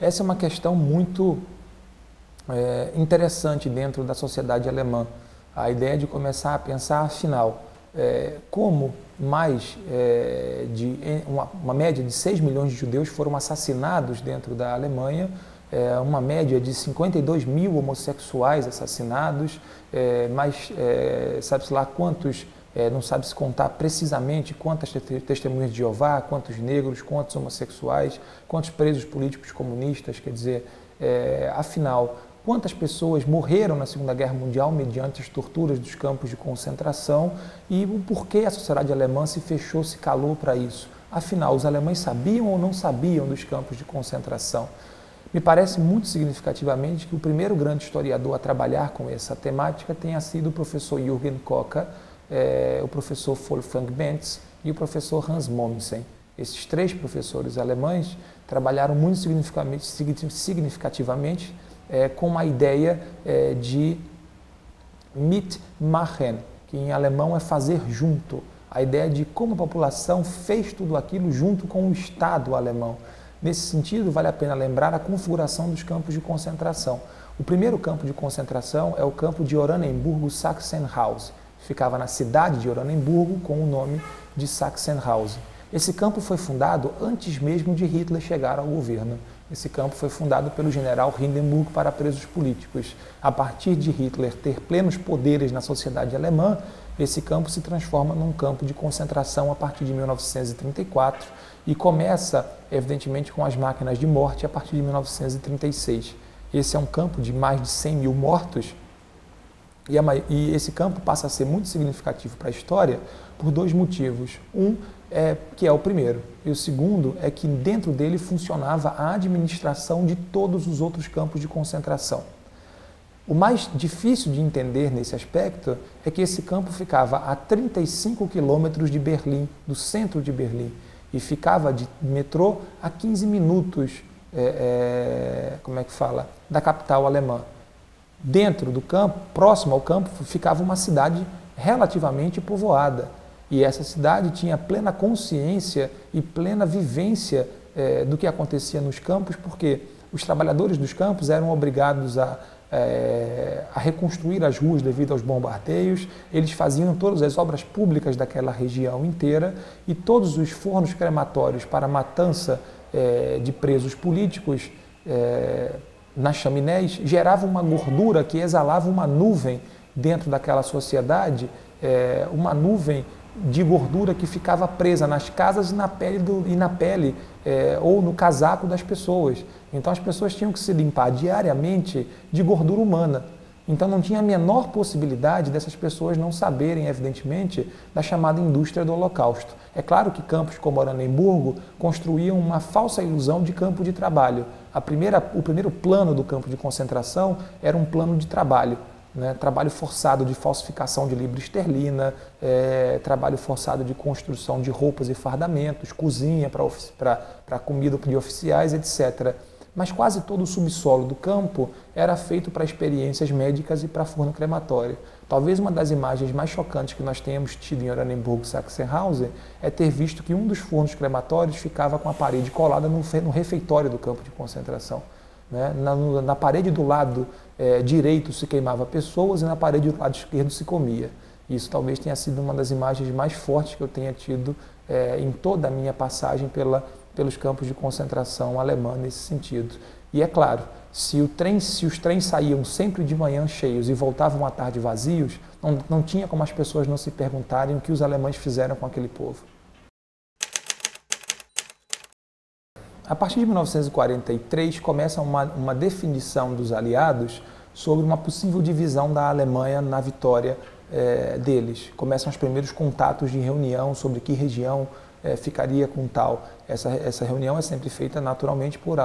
Essa é uma questão muito interessante dentro da sociedade alemã. A ideia de começar a pensar, afinal, como mais de uma média de 6 milhões de judeus foram assassinados dentro da Alemanha, uma média de 52 mil homossexuais assassinados, mas sabe-se lá quantos, não sabe-se contar precisamente quantas testemunhas de Jeová, quantos negros, quantos homossexuais, quantos presos políticos comunistas, quer dizer, afinal, quantas pessoas morreram na Segunda Guerra Mundial mediante as torturas dos campos de concentração e o porquê a sociedade alemã se fechou, se calou para isso. Afinal, os alemães sabiam ou não sabiam dos campos de concentração? Me parece muito significativamente que o primeiro grande historiador a trabalhar com essa temática tenha sido o professor Jürgen Kocher, o professor Wolfgang Bentz e o professor Hans Mommsen. Esses três professores alemães trabalharam muito significativamente com a ideia de mitmachen, que em alemão é fazer junto, a ideia de como a população fez tudo aquilo junto com o Estado alemão. Nesse sentido, vale a pena lembrar a configuração dos campos de concentração. O primeiro campo de concentração é o campo de Oranienburg-Sachsenhausen. Ficava na cidade de Oranienburgo com o nome de Sachsenhausen. Esse campo foi fundado antes mesmo de Hitler chegar ao governo. Esse campo foi fundado pelo general Hindenburg para presos políticos. A partir de Hitler ter plenos poderes na sociedade alemã, esse campo se transforma num campo de concentração a partir de 1934 e começa, evidentemente, com as máquinas de morte a partir de 1936. Esse é um campo de mais de 100 mil mortos e esse campo passa a ser muito significativo para a história por dois motivos. Que é o primeiro, e o segundo é que dentro dele funcionava a administração de todos os outros campos de concentração. O mais difícil de entender nesse aspecto é que esse campo ficava a 35 quilômetros de Berlim, do centro de Berlim, e ficava de metrô a 15 minutos, da capital alemã. Dentro do campo, próximo ao campo, ficava uma cidade relativamente povoada. E essa cidade tinha plena consciência e plena vivência do que acontecia nos campos, porque os trabalhadores dos campos eram obrigados a reconstruir as ruas devido aos bombardeios, eles faziam todas as obras públicas daquela região inteira e todos os fornos crematórios para a matança de presos políticos nas chaminés geravam uma gordura que exalava uma nuvem dentro daquela sociedade, uma nuvem de gordura que ficava presa nas casas e na pele ou no casaco das pessoas. Então as pessoas tinham que se limpar diariamente de gordura humana. Então não tinha a menor possibilidade dessas pessoas não saberem, evidentemente, da chamada indústria do Holocausto. É claro que campos como Oranienburgo construíam uma falsa ilusão de campo de trabalho. O primeiro plano do campo de concentração era um plano de trabalho. Trabalho forçado de falsificação de libra esterlina, trabalho forçado de construção de roupas e fardamentos, cozinha para comida de oficiais, etc. Mas quase todo o subsolo do campo era feito para experiências médicas e para forno crematório. Talvez uma das imagens mais chocantes que nós tenhamos tido em Oranienburg-Sachsenhausen é ter visto que um dos fornos crematórios ficava com a parede colada no refeitório do campo de concentração. Na parede do lado direito se queimava pessoas e na parede do lado esquerdo se comia. Isso talvez tenha sido uma das imagens mais fortes que eu tenha tido em toda a minha passagem pelos campos de concentração alemã nesse sentido. E é claro, se os trens saíam sempre de manhã cheios e voltavam à tarde vazios, não tinha como as pessoas não se perguntarem o que os alemães fizeram com aquele povo. A partir de 1943, começa uma definição dos aliados sobre uma possível divisão da Alemanha na vitória deles. Começam os primeiros contatos de reunião sobre que região ficaria com tal. Essa reunião é sempre feita naturalmente por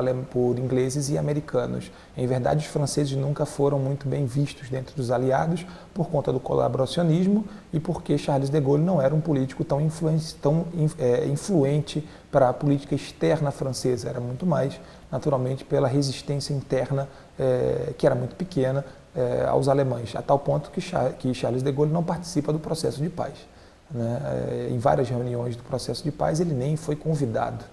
ingleses e americanos. Em verdade, os franceses nunca foram muito bem vistos dentro dos aliados por conta do colaboracionismo e porque Charles de Gaulle não era um político tão influente para a política externa francesa. Era muito mais, naturalmente, pela resistência interna, que era muito pequena, aos alemães, a tal ponto que Charles de Gaulle não participa do processo de paz. Em várias reuniões do processo de paz ele nem foi convidado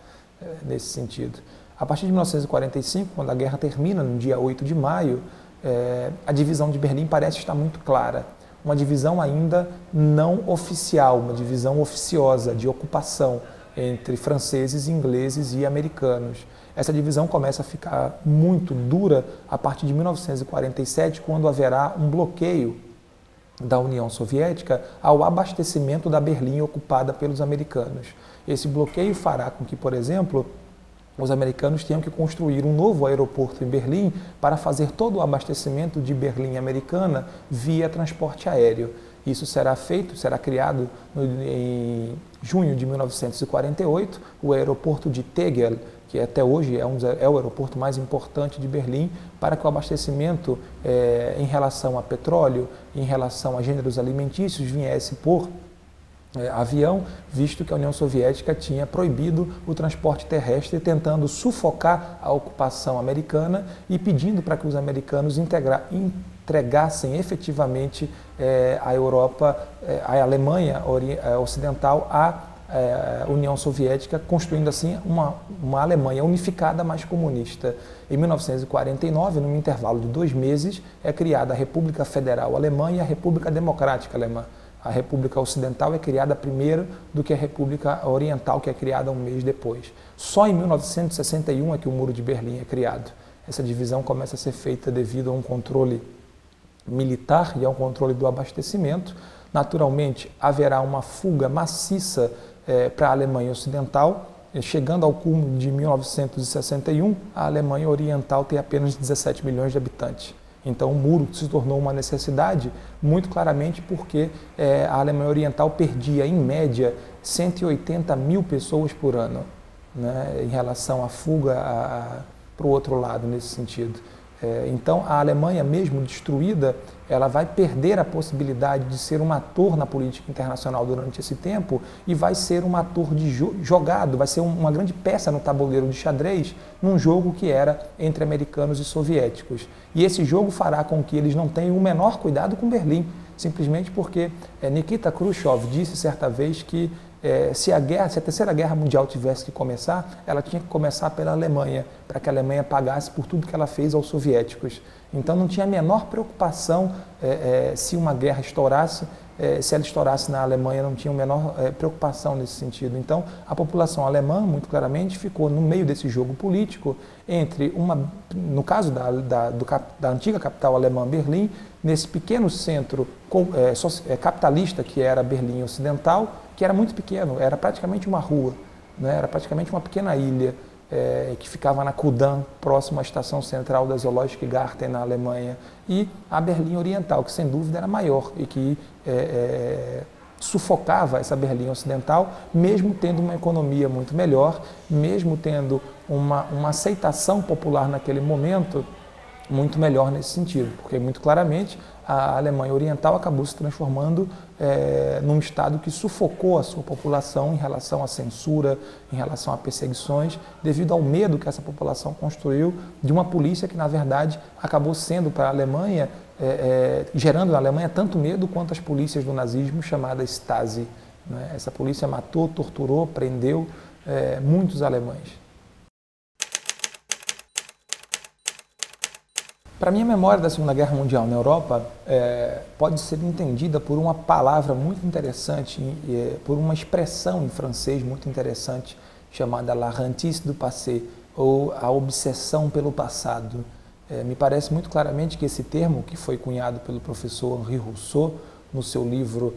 nesse sentido. A partir de 1945, quando a guerra termina, no dia 8 de maio, a divisão de Berlim parece estar muito clara. Uma divisão ainda não oficial, uma divisão oficiosa de ocupação entre franceses, ingleses e americanos. Essa divisão começa a ficar muito dura a partir de 1947, quando haverá um bloqueio da União Soviética ao abastecimento da Berlim ocupada pelos americanos. Esse bloqueio fará com que, por exemplo, os americanos tenham que construir um novo aeroporto em Berlim para fazer todo o abastecimento de Berlim americana via transporte aéreo. Isso será feito, será criado em junho de 1948, o aeroporto de Tegel, que até hoje é o aeroporto mais importante de Berlim, para que o abastecimento em relação a petróleo, em relação a gêneros alimentícios, viesse por avião, visto que a União Soviética tinha proibido o transporte terrestre, tentando sufocar a ocupação americana e pedindo para que os americanos entregassem efetivamente a Europa, a Alemanha Ocidental à União Soviética, construindo assim uma Alemanha unificada, mais comunista. Em 1949, num intervalo de 2 meses, é criada a República Federal Alemã e a República Democrática Alemã. A República Ocidental é criada primeiro do que a República Oriental, que é criada um mês depois. Só em 1961 é que o Muro de Berlim é criado. Essa divisão começa a ser feita devido a um controle militar e ao controle do abastecimento. Naturalmente, haverá uma fuga maciça para a Alemanha Ocidental. Chegando ao cume de 1961, a Alemanha Oriental tem apenas 17 milhões de habitantes. Então o muro se tornou uma necessidade muito claramente porque a Alemanha Oriental perdia, em média, 180 mil pessoas por ano, né, em relação à fuga para o outro lado, nesse sentido. Então a Alemanha, mesmo destruída, ela vai perder a possibilidade de ser um ator na política internacional durante esse tempo e vai ser um ator jogado, vai ser uma grande peça no tabuleiro de xadrez num jogo que era entre americanos e soviéticos. E esse jogo fará com que eles não tenham o menor cuidado com Berlim, simplesmente porque Nikita Khrushchev disse certa vez que se a Terceira Guerra Mundial tivesse que começar, ela tinha que começar pela Alemanha, para que a Alemanha pagasse por tudo que ela fez aos soviéticos. Então não tinha a menor preocupação se uma guerra estourasse, se ela estourasse na Alemanha, não tinha a menor preocupação nesse sentido. Então a população alemã, muito claramente, ficou no meio desse jogo político entre no caso da antiga capital alemã, Berlim, nesse pequeno centro capitalista que era Berlim Ocidental, que era muito pequeno, era praticamente uma rua, né? Era praticamente uma pequena ilha que ficava na Kudamm, próximo à estação central da Zoologische Garten na Alemanha, e a Berlim Oriental, que sem dúvida era maior e que sufocava essa Berlim Ocidental, mesmo tendo uma economia muito melhor, mesmo tendo uma aceitação popular naquele momento muito melhor nesse sentido, porque muito claramente a Alemanha Oriental acabou se transformando num Estado que sufocou a sua população em relação à censura, em relação a perseguições, devido ao medo que essa população construiu de uma polícia que, na verdade, acabou sendo para a Alemanha, gerando na Alemanha tanto medo quanto as polícias do nazismo chamadas Stasi, né? Essa polícia matou, torturou, prendeu muitos alemães. Para mim, a memória da Segunda Guerra Mundial na Europa pode ser entendida por uma palavra muito interessante, por uma expressão em francês muito interessante, chamada la hantise du passé, ou a obsessão pelo passado. Me parece muito claramente que esse termo, que foi cunhado pelo professor Henri Rousseau, no seu livro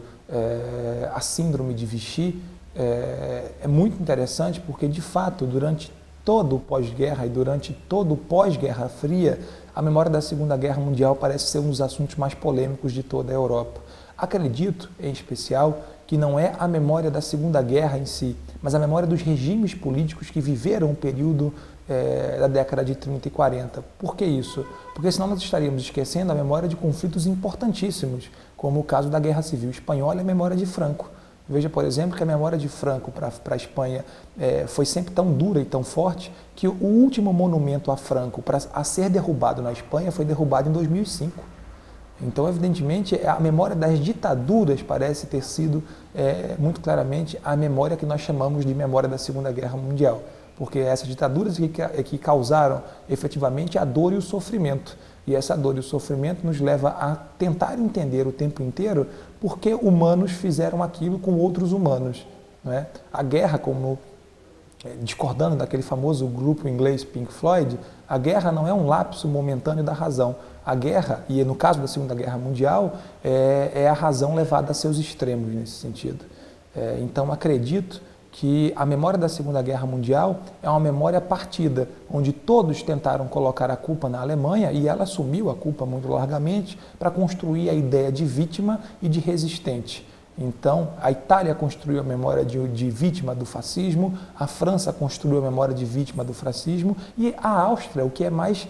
A Síndrome de Vichy, é muito interessante porque, de fato, durante todo o pós-guerra e durante todo o pós-Guerra Fria, a memória da Segunda Guerra Mundial parece ser um dos assuntos mais polêmicos de toda a Europa. Acredito, em especial, que não é a memória da Segunda Guerra em si, mas a memória dos regimes políticos que viveram o período da década de 30 e 40. Por que isso? Porque senão nós estaríamos esquecendo a memória de conflitos importantíssimos, como o caso da Guerra Civil Espanhola e a memória de Franco. Veja, por exemplo, que a memória de Franco para a Espanha foi sempre tão dura e tão forte que o último monumento a Franco a ser derrubado na Espanha foi derrubado em 2005. Então, evidentemente, a memória das ditaduras parece ter sido muito claramente a memória que nós chamamos de memória da Segunda Guerra Mundial. porque essas ditaduras que causaram efetivamente a dor e o sofrimento. E essa dor e o sofrimento nos leva a tentar entender o tempo inteiro por que humanos fizeram aquilo com outros humanos. Não é? A guerra, como discordando daquele famoso grupo inglês Pink Floyd, a guerra não é um lapso momentâneo da razão. A guerra, e no caso da Segunda Guerra Mundial, é a razão levada a seus extremos nesse sentido. Então acredito que a memória da Segunda Guerra Mundial é uma memória partida, onde todos tentaram colocar a culpa na Alemanha e ela assumiu a culpa muito largamente para construir a ideia de vítima e de resistente. Então, a Itália construiu a memória de vítima do fascismo, a França construiu a memória de vítima do fascismo e a Áustria, o que é mais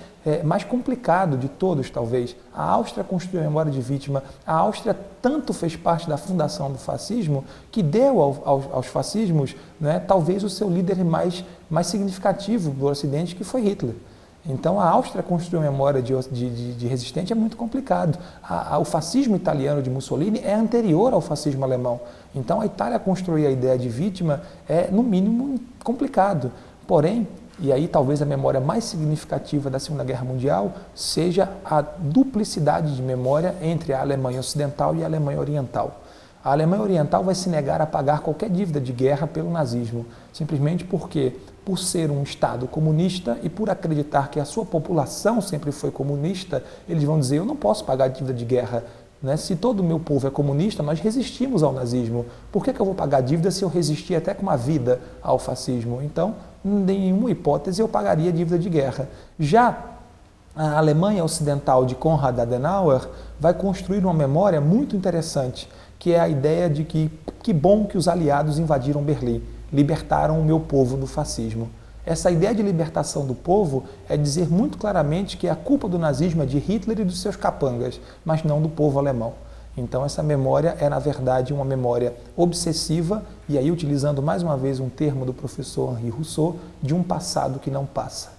complicado de todos, talvez, a Áustria construiu a memória de vítima. A Áustria tanto fez parte da fundação do fascismo que deu aos fascismos, né, talvez o seu líder mais significativo do Ocidente, que foi Hitler. Então, a Áustria construiu uma memória de resistente é muito complicado. O fascismo italiano de Mussolini é anterior ao fascismo alemão. Então, a Itália construir a ideia de vítima é, no mínimo, complicado. Porém, e aí talvez a memória mais significativa da Segunda Guerra Mundial seja a duplicidade de memória entre a Alemanha Ocidental e a Alemanha Oriental. A Alemanha Oriental vai se negar a pagar qualquer dívida de guerra pelo nazismo, simplesmente porque, por ser um Estado comunista e por acreditar que a sua população sempre foi comunista, eles vão dizer, eu não posso pagar dívida de guerra. Né? Se todo o meu povo é comunista, nós resistimos ao nazismo. Por que eu vou pagar dívida se eu resistir até com uma vida ao fascismo? Então, em nenhuma hipótese eu pagaria dívida de guerra. Já a Alemanha Ocidental de Konrad Adenauer vai construir uma memória muito interessante, que é a ideia de que bom que os aliados invadiram Berlim, libertaram o meu povo do fascismo. Essa ideia de libertação do povo é dizer muito claramente que a culpa do nazismo é de Hitler e dos seus capangas, mas não do povo alemão. Então essa memória é, na verdade, uma memória obsessiva, e aí utilizando mais uma vez um termo do professor Henri Rousseau, de um passado que não passa.